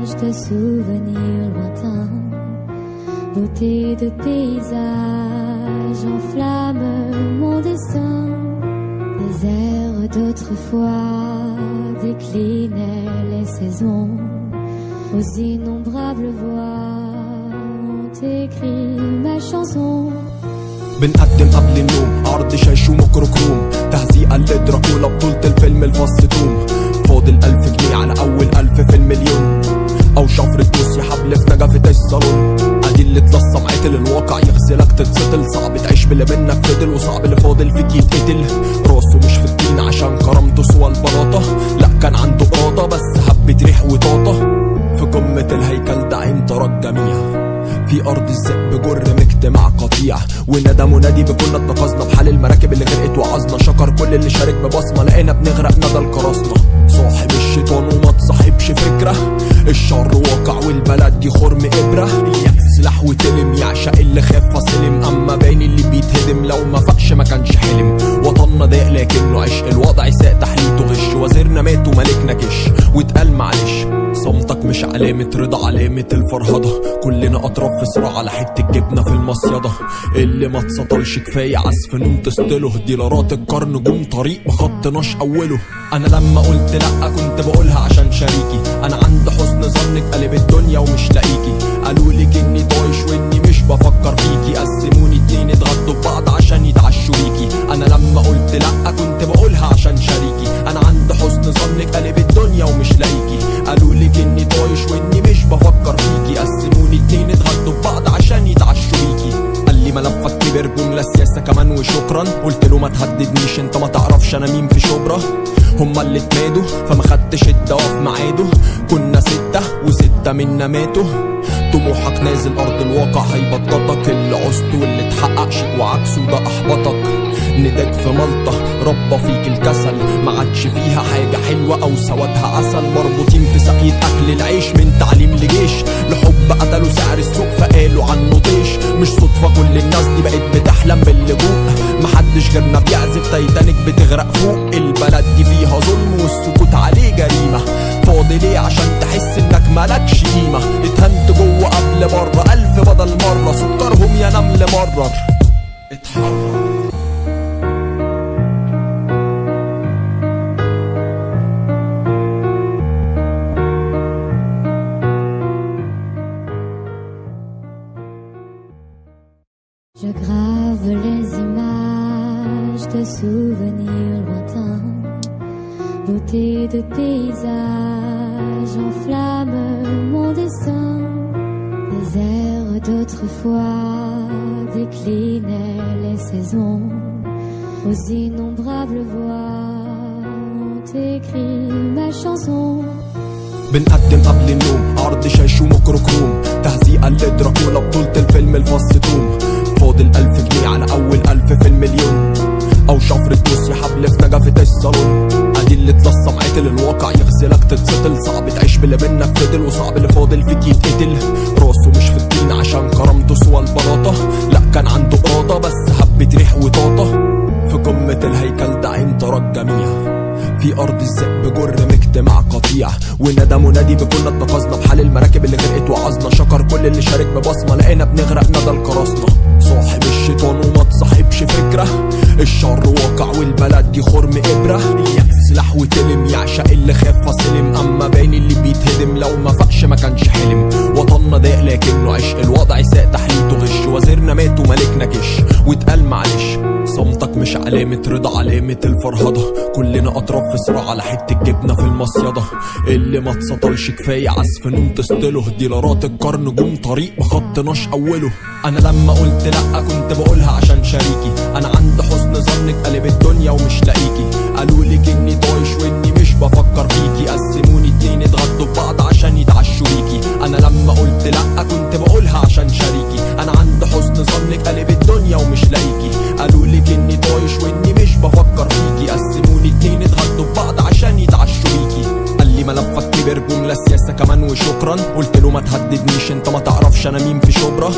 images de souvenirs lointains, beauté de paysage enflamme mon destin. Les airs d'autrefois déclinaient les saisons, aux innombrables voix ont écrit ma chanson. بنقدم قبل النوم عرض شاش وميكروكروم، تهزيئة لدراكولا بطولة الفيلم الفص توم. فاضل 1000 جنيه على أول 1000 في المليون، أو شفرة بوس حبل في نجفة الصالون. أدي اللي اتلصم عتل الواقع يغسلك تتسطل، صعب تعيش باللي منك فضل، وصعب اللي فاضل فيك يتقتل. راسه مش في الدين عشان كرامته سوى البلاطة، لأ كان عنده إرادة بس حبة ريح وطاطة. في قمة الهيكل ده عين ترى الجميع، في أرض الذئب جرم اجتماع قطيع، وندى منادي بكنا اتنقذنا بحال المراكب اللي غرقت وعظنا. شكر كل اللي شارك ببصمة، لقينا بنغرق ندى القراصنة. صاحب الشيطان وما تصاحبش فكرة، الشر واقع والبلد دي خرم إبرة. اليأس سلاح وتلم، يعشق اللي خاف فسلم، أما باين اللي بيتهدم لو ما فقش ما كانش حلم. وطننا ضاق لكنه عشق، الوضع ساء تحليته غش، وزيرنا مات وملكنا كش. واتقال معلش صمتك مش علامة رضا، علامة الفرهضة. كلنا أطراف في صراع على حتة جبنة في المصيدة، اللي ما اتسطلش كفاية عزف نوم تسطله. ديلارات القرن جم طريق ما خطناش أوله. أنا لما قلت لأ كنت بقولها عشان شريكي، أنا عند حسن ظنك قلب الدنيا ومش لاقيكي. قالولك إني طايش وإني مش بفكر فيكي، قسموني اتنين اتغدوا ببعض عشان يتعشوا بيكي. أنا لما قلت لأ كنت بقولها عشان شريكي، أنا عند حسن ظنك قلب الدنيا ومش لاقيكي. قالولك إني طايش وإني مش بفكر فيكي، قسموني اتنين اتغدوا ببعض عشان يتعشوا بيكي. قال لي ملفك كبر جملة سياسة كمان وشكرا، قلت له ما تهددنيش انت ما تعرفش انا مين في شبرا. هما اللي اتمادوا فما خدتش الدواء في ميعاده، كنا 6 و6 منا ماتوا. طموحك نازل ارض الواقع هيبططك، اللي عوزته واللي اتحقق شيء وعكسه ده احبطك. نداك في ملطة ربى فيك الكسل، ما عادش فيها حاجة حلوة او سوادها عسل. مربوطين في سقية اكل العيش، من تعليم لجيش لحب قتلوا سعر السوق فقالوا عنه طيش. مش صدفة كل الناس دي بقت بتحلم باللجوء، محدش غيرنا بيعزف تايتانيك بتغرق فوق. البلد دي فيها ظلم والسكوت عليه جريمة، فاضل ايه عشان تحس انك مالكش قيمة. اتهنت جوه قبل بره 1000 بدل مرة، سكرهم يا نمل مرر اتحرر. Je grave les images de souvenirs lointains, beauté de paysage enflamme mon destin. Les airs d'autrefois déclinaient les saisons, aux innombrables voix ont écrit ma chanson. بنقدم قبل النوم عرض شاش وميكروكروم، تهزيئة لدراكولا بطولة الفيلم الفص توم. فاضل 1000 جنيه على أول 1000 في المليون، أو شفرة بوس حبل في نجفة الصالون. أدي اللي اتلصم عتل الواقع يغسلك تتسطل، صعب تعيش باللي منك فضل، وصعب اللي فاضل فيك يتقتل. راسه مش في الدين عشان كرامته سوى البلاطة، لأ كان عنده إرادة بس حبة ريح وطاطة. في قمة الهيكل ده عين ترى الجميع، في أرض الذئب جرم اجتماع قطيع، وندى منادي بكنا اتنقذنا بحال المراكب اللي غرقت وعظنا. شكر كل اللي شارك ببصمة، لقينا بنغرق ندى القراصنة. صاحب الشيطان وما تصاحبش فكرة، الشر واقع والبلد دي خرم إبرة. اليأس سلاح وتلم، يعشق اللي خاف فسلم، أما باين اللي بيتهدم لو ما فقش ما كانش حلم. وطننا ضاق لكنه عشق، الوضع ساء تحليته غش، وزيرنا مات وملكنا كش. واتقال معلش صمتك مش علامة رضا، علامة الفرهضة. كلنا أطراف في صراع على حتة جبنة في المصيدة، اللي ما اتسطلش كفاية عزف نوم تسطله. ديلارات القرن جم طريق ما خطناش أوله. أنا لما قلت لأ كنت بقولها عشان شريكي، أنا عند حسن ظنك قلب الدنيا ومش لاقيكي. قالولك إني طايش وإني مش بفكر فيكي، قسموني اتنين اتغدوا ببعض عشان يتعشوا بيكي. أنا لما قلت لأ كنت بقولها عشان شريكي، أنا عند حسن ظنك قلب الدنيا ومش لاقيكي. قالولك إني طايش وإني مش بفكر فيكي، قسموني اتنين اتغدوا ببعض عشان يتعشوا بيكي. قال لي ملفك كبر جملة سياسة كمان وشكرا، قلت له ما تهددنيش انت ما تعرفش انا مين في شبرا.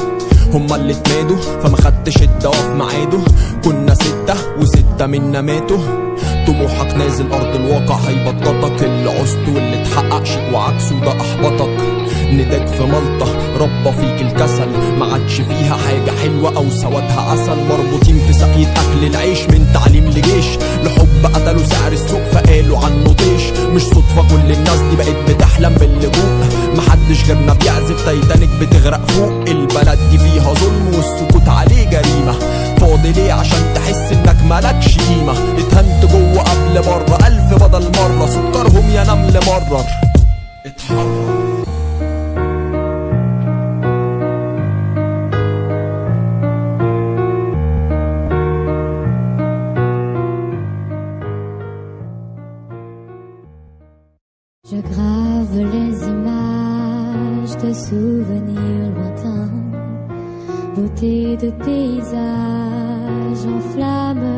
هما اللي اتمادوا فما خدتش الدواء في ميعاده. كنا 6 و6 منا ماتوا. طموحك نازل ارض الواقع هيبططك، اللي عوزته واللي اتحقق شيء وعكسه ده احبطك. نداك في ملطة ربى فيك الكسل، ما عادش فيها حاجة حلوة او سوادها عسل. مربوطين في سقية اكل العيش من تعليم لجيش، لحب قتلوا سعر السوق فقالوا عنه طيش. مش صدفة كل الناس دي بقت بتحلم باللجوء، محدش غيرنا بيعزف تايتانيك بتغرق فوق. البلد دي فيها ظلم والسكوت عليه جريمة، فاضل ايه عشان تحس انك مالكش قيمة؟ اتهنت جوه قبل بره 1000 بدل مرة، سكرهم يا نمل مرر اتحرر. Je grave les images de souvenirs lointains, beauté de paysage enflamme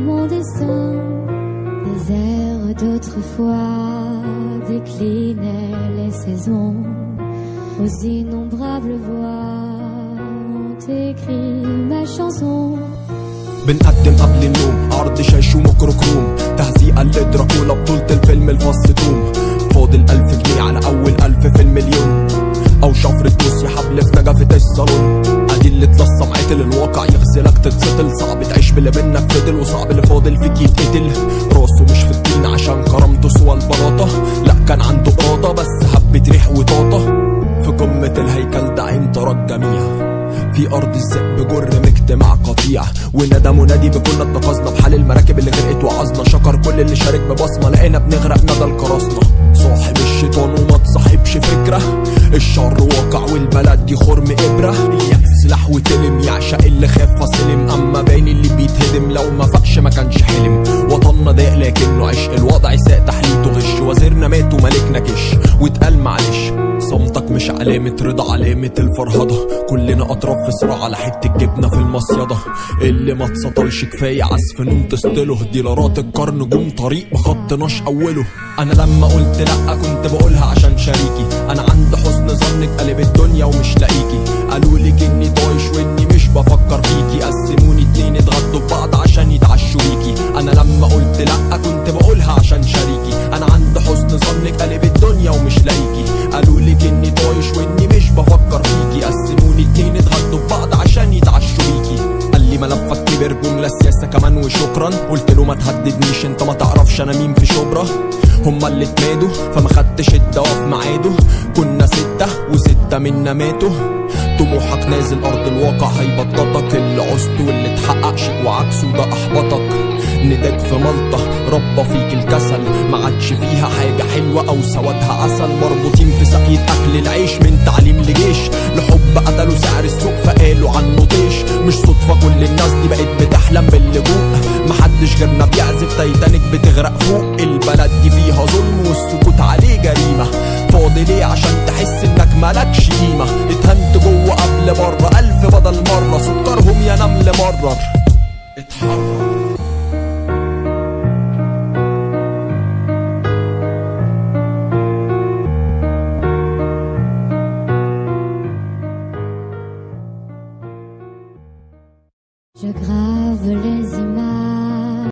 mon destin. Les airs d'autrefois déclinaient les saisons, aux innombrables voix ont écrit ma chanson. بنقدم قبل النوم عرض شاش وميكروكروم، تهزيئة لدراكولا بطولة الفيلم الفص توم. فاضل 1000 جنيه على أول 1000 في المليون، أو شفرة بوسي حبل في نجفة الصالون. أدي اللي اتلصم عتل الواقع يغسلك تتسطل، صعب تعيش باللي منك فضل وصعب اللي فاضل فيك يتقتل. راسه مش في الطين عشان كرامته سوى البلاطة، لأ كان عنده إرادة بس حبة ريح وطاطة. في قمة الهيكل ده عين ترى الجميع، في أرض الذئب جر مجتمع قطيع. وندى منادي بكل اتقظنا بحال المراكب اللي غرقت وعظنا. شكر كل اللي شارك ببصمة، لقينا بنغرق ندى القراصنة. صاحب الشيطان وما تصاحبش فكرة، الشر واقع والبلد دي خرم إبرة. إياك سلاح وتلم، يعشق اللي خاف فسلم، أما باين اللي بيتهدم لو ما فقش ما كانش حلم. وطننا ضاق لكنه عشق، الوضع ساء تحليته غش، وزيرنا مات وملكنا كش. واتقال معلش صمتك مش علامة رضا، علامة الفرهضة. كلنا أطراف في صراع على حتة جبنة في المصيدة. اللي ما اتسطلش كفاية عزف نوم تستله، ديلارات القرن جم طريق مخطناش أوله. أنا لما قلت لأ كنت بقولها عشان شريكي، أنا عند حسن ظنك قلب الدنيا ومش لاقيكي. قالولك إني طايش وإني مش بفكر فيكي، قسموني 2 اتغدوا ببعض عشان يتعشوا بيكي. أنا لما قلت لأ كنت بقولها عشان شريكي، أنا عند حسن ظنك قلب الدنيا ومش لاقيكي. قالولك إني طايش وإني مش بفكر فيكي، قسموني 2 اتغدوا ببعض عشان يتعشوا بيكي. قال لي ملفك كبر جملة سياسة كمان وشكرا، قلت له ما تهددنيش انت ما تعرفش انا مين في شبرا. هما اللي اتمادوا فما خدتش الدواء في ميعاده. كنا 6 و6 منا ماتوا. طموحك نازل ارض الواقع هيبططك، اللي عوزته واللي اتحقق شيء وعكسه ده احبطك. نداك في ملطة ربى فيك الكسل، ما عادش فيها حاجة حلوة او سوادها عسل. مربوطين في سقية اكل العيش من تعليم لجيش، لحب قتلوا سعر السوق فقالوا عنه طيش. مش صدفة كل الناس دي بقت بتحلم باللجوء، محدش غيرنا بيعزف تايتانيك بتغرق فوق. البلد دي فيها ظلم والسكوت عليه جريمة، فاضل ايه عشان تحس انك مالكش قيمة؟ اتهنت جوه قبل بره